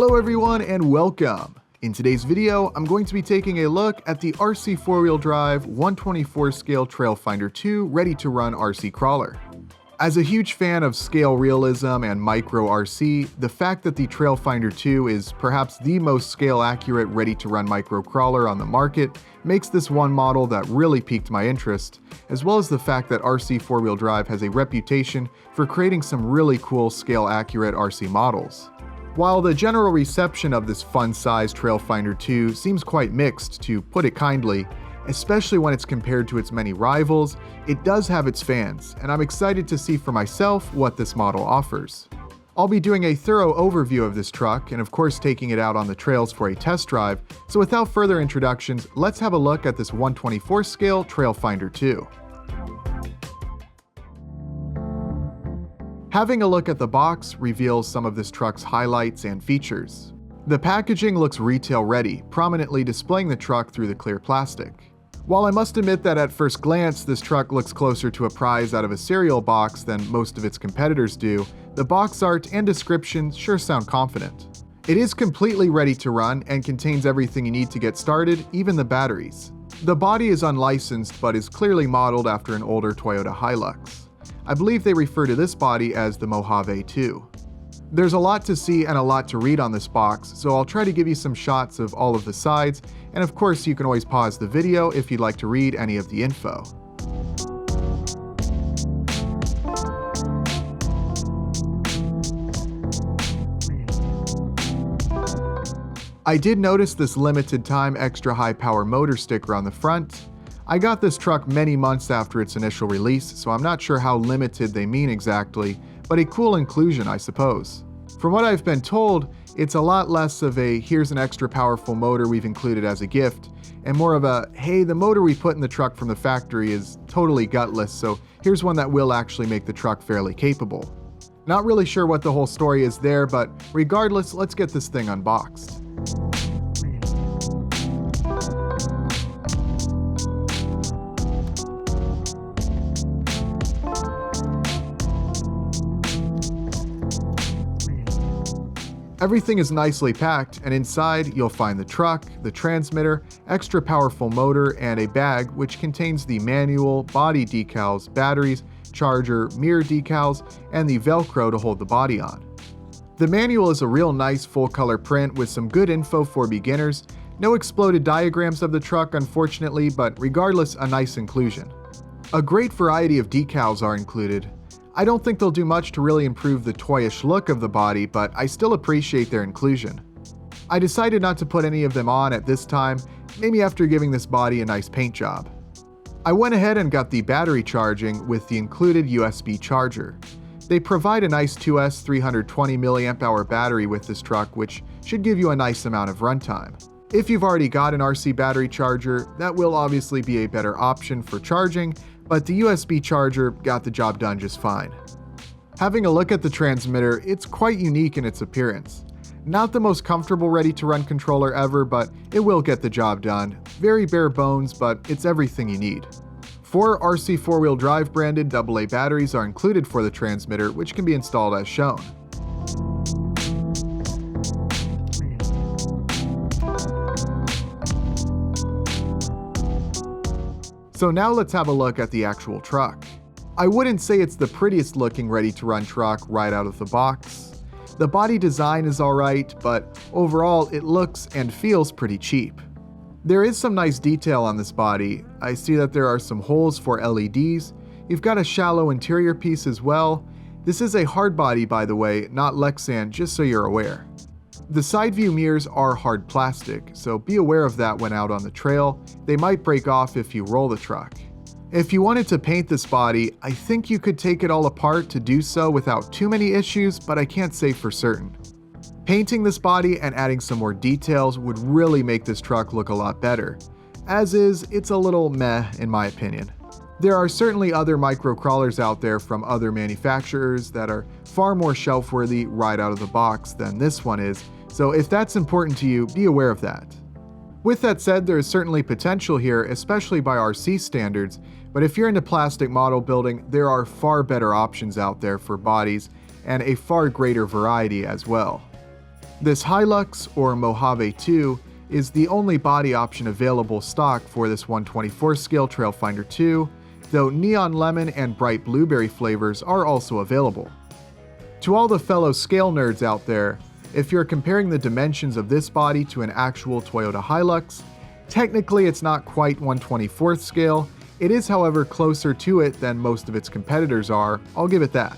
Hello everyone and welcome! In today's video, I'm going to be taking a look at the RC four-wheel drive 124 scale Trailfinder 2 ready-to-run RC crawler. As a huge fan of scale realism and micro RC, the fact that the Trailfinder 2 is perhaps the most scale-accurate ready-to-run micro crawler on the market makes this one model that really piqued my interest, as well as the fact that RC four-wheel drive has a reputation for creating some really cool scale-accurate RC models. While the general reception of this fun-sized Trailfinder 2 seems quite mixed, to put it kindly, especially when it's compared to its many rivals, it does have its fans, and I'm excited to see for myself what this model offers. I'll be doing a thorough overview of this truck, and of course taking it out on the trails for a test drive, so without further introductions, let's have a look at this 124 scale Trailfinder 2. Having a look at the box reveals some of this truck's highlights and features. The packaging looks retail ready, prominently displaying the truck through the clear plastic. While I must admit that at first glance this truck looks closer to a prize out of a cereal box than most of its competitors do, the box art and description sure sound confident. It is completely ready to run and contains everything you need to get started, even the batteries. The body is unlicensed but is clearly modeled after an older Toyota Hilux. I believe they refer to this body as the Mojave 2. There's a lot to see and a lot to read on this box, so I'll try to give you some shots of all of the sides, and of course you can always pause the video if you'd like to read any of the info. I did notice this limited time extra high power motor sticker on the front. I got this truck many months after its initial release, so I'm not sure how limited they mean exactly, but a cool inclusion, I suppose. From what I've been told, it's a lot less of a here's an extra powerful motor we've included as a gift, and more of a hey, the motor we put in the truck from the factory is totally gutless, so here's one that will actually make the truck fairly capable. Not really sure what the whole story is there, but regardless, let's get this thing unboxed. Everything is nicely packed, and inside you'll find the truck, the transmitter, extra powerful motor, and a bag which contains the manual, body decals, batteries, charger, mirror decals, and the Velcro to hold the body on. The manual is a real nice full-color print with some good info for beginners. No exploded diagrams of the truck unfortunately, but regardless, a nice inclusion. A great variety of decals are included. I don't think they'll do much to really improve the toyish look of the body, but I still appreciate their inclusion. I decided not to put any of them on at this time, maybe after giving this body a nice paint job. I went ahead and got the battery charging with the included USB charger. They provide a nice 2S 320 mAh battery with this truck, which should give you a nice amount of runtime. If you've already got an RC battery charger, that will obviously be a better option for charging, but the USB charger got the job done just fine. Having a look at the transmitter, it's quite unique in its appearance. Not the most comfortable ready-to-run controller ever, but it will get the job done. Very bare bones, but it's everything you need. 4 RC four-wheel drive branded AA batteries are included for the transmitter, which can be installed as shown. So now let's have a look at the actual truck. I wouldn't say it's the prettiest looking ready-to-run truck right out of the box. The body design is alright, but overall it looks and feels pretty cheap. There is some nice detail on this body. I see that there are some holes for LEDs. You've got a shallow interior piece as well. This is a hard body, by the way, not Lexan, just so you're aware. The side view mirrors are hard plastic, so be aware of that when out on the trail. They might break off if you roll the truck. If you wanted to paint this body, I think you could take it all apart to do so without too many issues, but I can't say for certain. Painting this body and adding some more details would really make this truck look a lot better. As is, it's a little meh in my opinion. There are certainly other micro crawlers out there from other manufacturers that are far more shelf-worthy right out of the box than this one is, so if that's important to you, be aware of that. With that said, there is certainly potential here, especially by RC standards, but if you're into plastic model building, there are far better options out there for bodies, and a far greater variety as well. This Hilux, or Mojave 2, is the only body option available stock for this 1/24 scale Trailfinder 2, though Neon Lemon and Bright Blueberry flavors are also available. To all the fellow scale nerds out there, if you're comparing the dimensions of this body to an actual Toyota Hilux, technically it's not quite 1/24 scale. It is, however, closer to it than most of its competitors are, I'll give it that.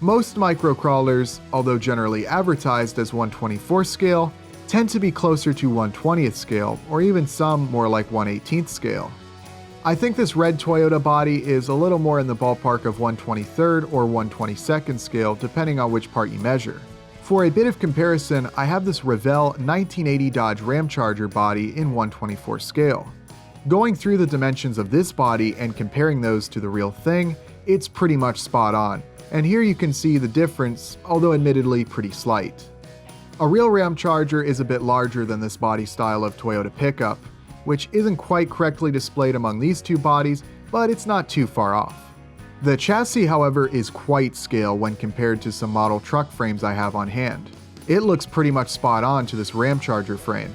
Most microcrawlers, although generally advertised as 1/24 scale, tend to be closer to 1/20th scale, or even some more like 1/18th scale. I think this red Toyota body is a little more in the ballpark of 1/23rd or 1/22nd scale, depending on which part you measure. For a bit of comparison, I have this Revell 1980 Dodge Ramcharger body in 1/24 scale. Going through the dimensions of this body and comparing those to the real thing, it's pretty much spot on, and here you can see the difference, although admittedly pretty slight. A real Ramcharger is a bit larger than this body style of Toyota pickup, which isn't quite correctly displayed among these two bodies, but it's not too far off. The chassis, however, is quite scale when compared to some model truck frames I have on hand. It looks pretty much spot on to this Ramcharger frame.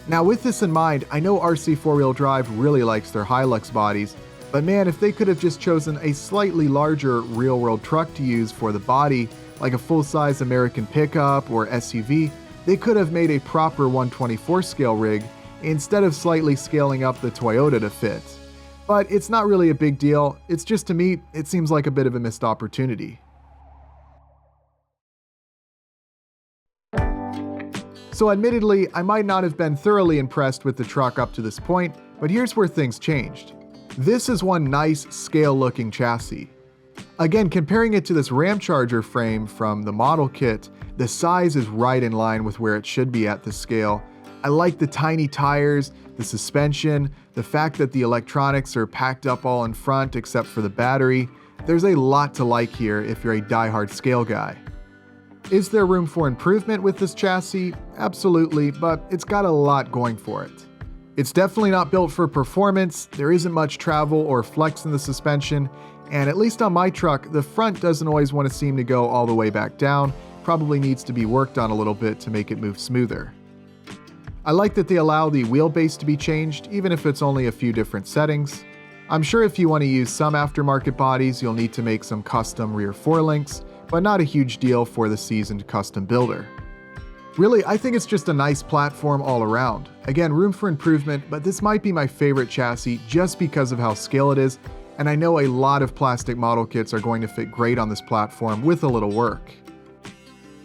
Now with this in mind, I know RC4 Drive really likes their Hilux bodies, but man, if they could have just chosen a slightly larger real-world truck to use for the body, like a full-size American pickup or SUV, they could have made a proper 1/24 scale rig instead of slightly scaling up the Toyota to fit. But it's not really a big deal, it's just to me, it seems like a bit of a missed opportunity. So admittedly, I might not have been thoroughly impressed with the truck up to this point, but here's where things changed. This is one nice scale-looking chassis. Again, comparing it to this Ramcharger frame from the model kit, the size is right in line with where it should be at this scale. I like the tiny tires, the suspension, the fact that the electronics are packed up all in front except for the battery. There's a lot to like here if you're a die-hard scale guy. Is there room for improvement with this chassis? Absolutely, but it's got a lot going for it. It's definitely not built for performance, there isn't much travel or flex in the suspension, and at least on my truck, the front doesn't always want to seem to go all the way back down, probably needs to be worked on a little bit to make it move smoother. I like that they allow the wheelbase to be changed, even if it's only a few different settings. I'm sure if you want to use some aftermarket bodies, you'll need to make some custom rear forelinks, but not a huge deal for the seasoned custom builder. Really, I think it's just a nice platform all around. Again, room for improvement, but this might be my favorite chassis just because of how scale it is, and I know a lot of plastic model kits are going to fit great on this platform with a little work.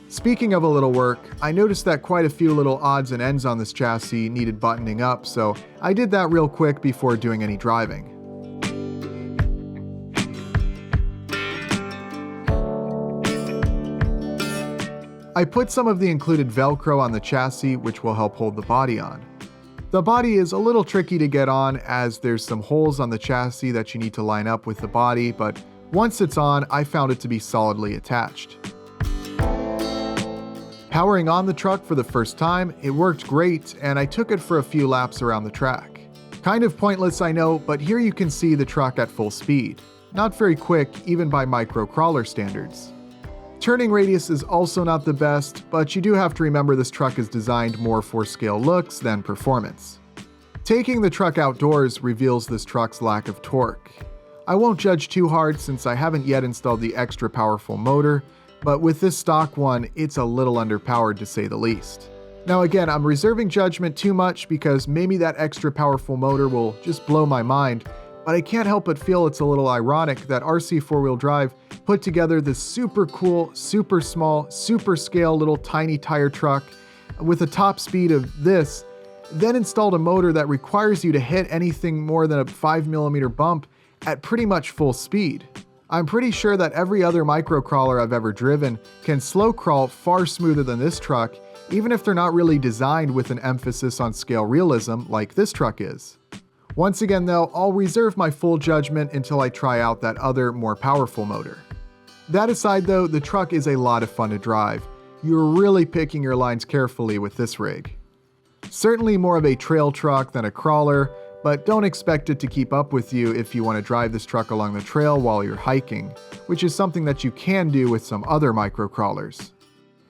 Speaking of a little work, I noticed that quite a few little odds and ends on this chassis needed buttoning up, so I did that real quick before doing any driving. I put some of the included Velcro on the chassis, which will help hold the body on. The body is a little tricky to get on as there's some holes on the chassis that you need to line up with the body, but once it's on, I found it to be solidly attached. Powering on the truck for the first time, it worked great, and I took it for a few laps around the track. Kind of pointless, I know, but here you can see the truck at full speed. Not very quick, even by microcrawler standards. Turning radius is also not the best, but you do have to remember this truck is designed more for scale looks than performance. Taking the truck outdoors reveals this truck's lack of torque. I won't judge too hard since I haven't yet installed the extra powerful motor, but with this stock one, it's a little underpowered to say the least. Now again, I'm reserving judgment too much because maybe that extra powerful motor will just blow my mind, but I can't help but feel it's a little ironic that RC4WD put together this super cool, super small, super scale little tiny tire truck with a top speed of this, then installed a motor that requires you to hit anything more than a 5mm bump at pretty much full speed. I'm pretty sure that every other microcrawler I've ever driven can slow crawl far smoother than this truck, even if they're not really designed with an emphasis on scale realism like this truck is. Once again though, I'll reserve my full judgment until I try out that other, more powerful motor. That aside though, the truck is a lot of fun to drive. You're really picking your lines carefully with this rig. Certainly more of a trail truck than a crawler, but don't expect it to keep up with you if you want to drive this truck along the trail while you're hiking, which is something that you can do with some other microcrawlers.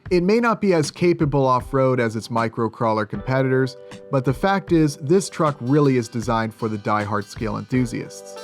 It may not be as capable off-road as its microcrawler competitors, but the fact is, this truck really is designed for the die-hard scale enthusiasts.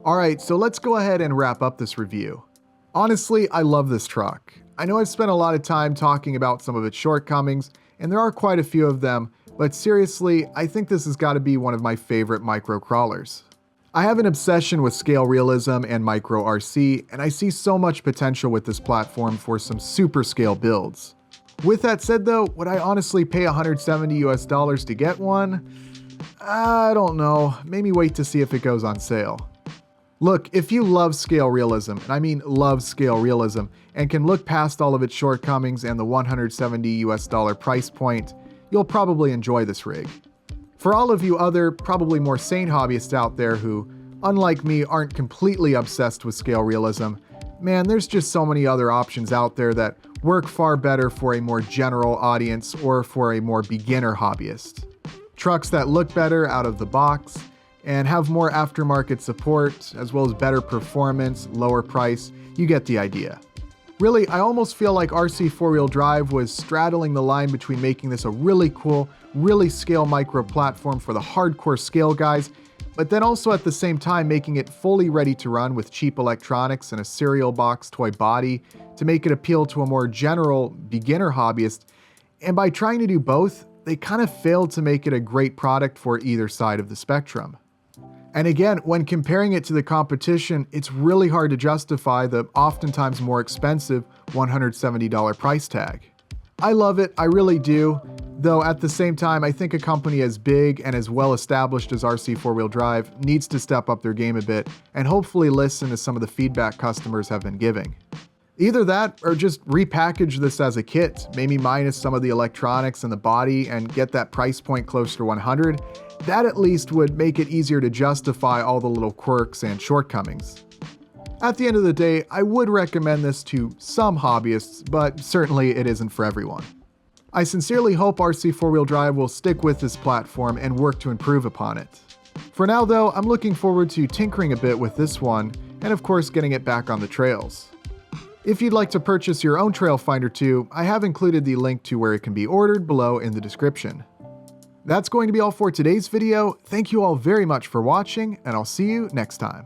Alright, so let's go ahead and wrap up this review. Honestly, I love this truck. I know I've spent a lot of time talking about some of its shortcomings, and there are quite a few of them, but seriously, I think this has got to be one of my favorite micro crawlers. I have an obsession with scale realism and micro RC, and I see so much potential with this platform for some super scale builds. With that said though, would I honestly pay $170 to get one? I don't know, maybe wait to see if it goes on sale. Look, if you love scale realism, and I mean love scale realism, and can look past all of its shortcomings and the $170 price point, you'll probably enjoy this rig. For all of you other, probably more sane hobbyists out there who, unlike me, aren't completely obsessed with scale realism, man, there's just so many other options out there that work far better for a more general audience or for a more beginner hobbyist. Trucks that look better out of the box, and have more aftermarket support, as well as better performance, lower price, you get the idea. Really, I almost feel like RC4 Drive was straddling the line between making this a really cool, really scale micro platform for the hardcore scale guys, but then also at the same time making it fully ready to run with cheap electronics and a cereal box toy body to make it appeal to a more general, beginner hobbyist. And by trying to do both, they kind of failed to make it a great product for either side of the spectrum. And again, when comparing it to the competition, it's really hard to justify the oftentimes more expensive $170 price tag. I love it, I really do, though at the same time, I think a company as big and as well established as RC4 Drive needs to step up their game a bit and hopefully listen to some of the feedback customers have been giving. Either that or just repackage this as a kit, maybe minus some of the electronics and the body and get that price point closer to 100. That at least would make it easier to justify all the little quirks and shortcomings. At the end of the day, I would recommend this to some hobbyists, but certainly it isn't for everyone. I sincerely hope RC4 Drive will stick with this platform and work to improve upon it. For now though, I'm looking forward to tinkering a bit with this one, and of course getting it back on the trails. If you'd like to purchase your own Trail Finder 2, I have included the link to where it can be ordered below in the description. That's going to be all for today's video. Thank you all very much for watching, and I'll see you next time.